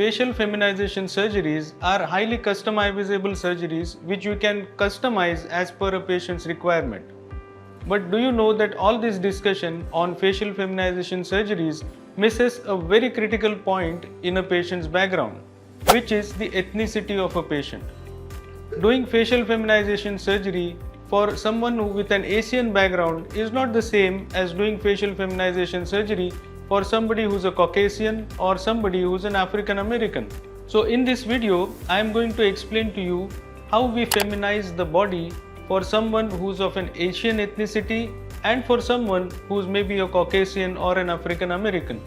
Facial feminization surgeries are highly customizable surgeries which you can customize as per a patient's requirement. But do you know that all this discussion on facial feminization surgeries misses a very critical point in a patient's background, which is the ethnicity of a patient. Doing facial feminization surgery for someone with an Asian background is not the same as doing facial feminization surgery for somebody who's a Caucasian or somebody who's an African American. So in this video, I am going to explain to you how we feminize the body for someone who's of an Asian ethnicity and for someone who's maybe a Caucasian or an African American.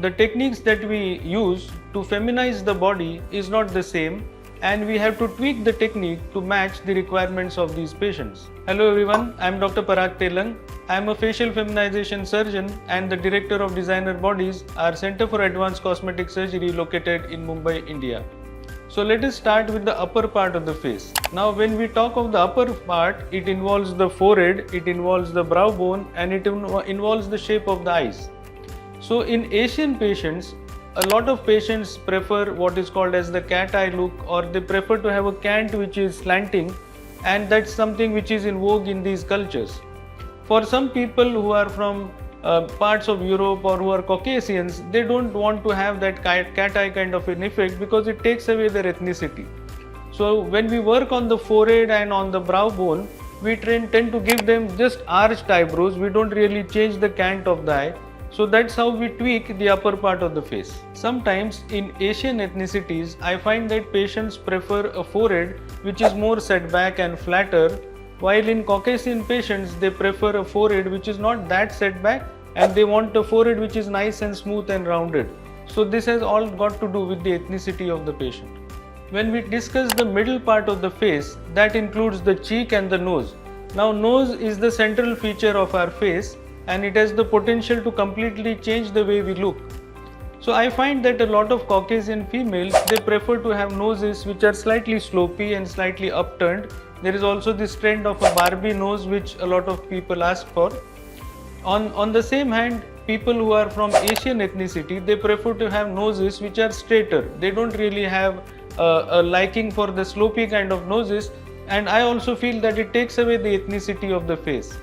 The techniques that we use to feminize the body is not the same, and we have to tweak the technique to match the requirements of these patients. Hello everyone, I am Dr. Parag Telang. I am a facial feminization surgeon and the director of Designer Bodies, our Center for Advanced Cosmetic Surgery located in Mumbai, India. So let us start with the upper part of the face. Now when we talk of the upper part, it involves the forehead, it involves the brow bone, and it involves the shape of the eyes. So in Asian patients, a lot of patients prefer what is called as the cat eye look, or they prefer to have a cant which is slanting, and that's something which is in vogue in these cultures. For some people who are from parts of Europe or who are Caucasians, they don't want to have that cat eye kind of an effect because it takes away their ethnicity. So when we work on the forehead and on the brow bone, we tend to give them just arched eyebrows. We don't really change the cant of the eye. So that's how we tweak the upper part of the face. Sometimes in Asian ethnicities, I find that patients prefer a forehead which is more set back and flatter, while in Caucasian patients, they prefer a forehead which is not that set back, and they want a forehead which is nice and smooth and rounded. So this has all got to do with the ethnicity of the patient. When we discuss the middle part of the face, that includes the cheek and the nose. Now nose is the central feature of our face, and it has the potential to completely change the way we look. So I find that a lot of Caucasian females, they prefer to have noses which are slightly slopey and slightly upturned. There is also this trend of a Barbie nose which a lot of people ask for. On the same hand, people who are from Asian ethnicity, they prefer to have noses which are straighter. They don't really have a liking for the slopey kind of noses, and I also feel that it takes away the ethnicity of the face.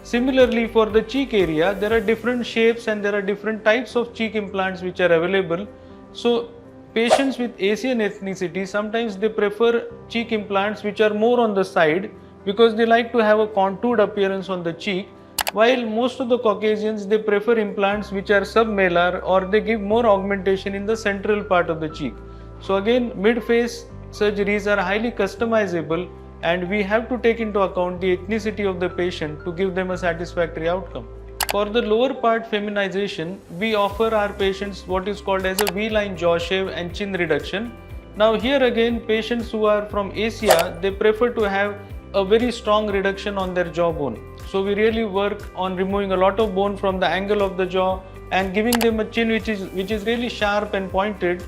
Similarly, for the cheek area, there are different shapes and there are different types of cheek implants which are available. So patients with Asian ethnicity, sometimes they prefer cheek implants which are more on the side because they like to have a contoured appearance on the cheek, while most of the Caucasians, they prefer implants which are submalar, or they give more augmentation in the central part of the cheek. So again, mid-face surgeries are highly customizable, and we have to take into account the ethnicity of the patient to give them a satisfactory outcome. For the lower part feminization, we offer our patients what is called as a V-line jaw shave and chin reduction. Now here again, patients who are from Asia, they prefer to have a very strong reduction on their jawbone. So we really work on removing a lot of bone from the angle of the jaw and giving them a chin which is really sharp and pointed.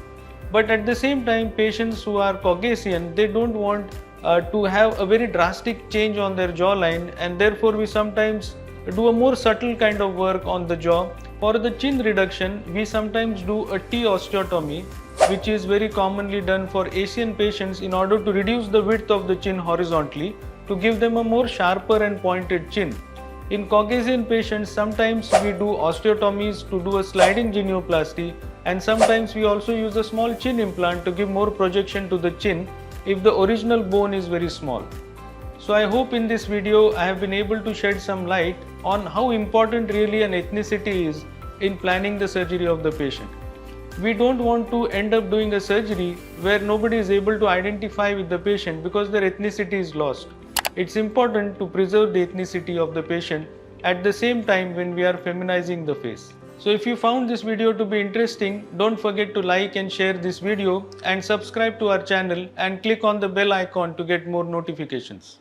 But at the same time, patients who are Caucasian, they don't want to have a very drastic change on their jawline, and therefore we sometimes do a more subtle kind of work on the jaw. For the chin reduction, we sometimes do a T osteotomy, which is very commonly done for Asian patients in order to reduce the width of the chin horizontally to give them a more sharper and pointed chin. In Caucasian patients, sometimes we do osteotomies to do a sliding genioplasty, and sometimes we also use a small chin implant to give more projection to the chin if the original bone is very small. So I hope in this video I have been able to shed some light on how important really an ethnicity is in planning the surgery of the patient. We don't want to end up doing a surgery where nobody is able to identify with the patient because their ethnicity is lost. It's important to preserve the ethnicity of the patient at the same time when we are feminizing the face. So if you found this video to be interesting, don't forget to like and share this video and subscribe to our channel and click on the bell icon to get more notifications.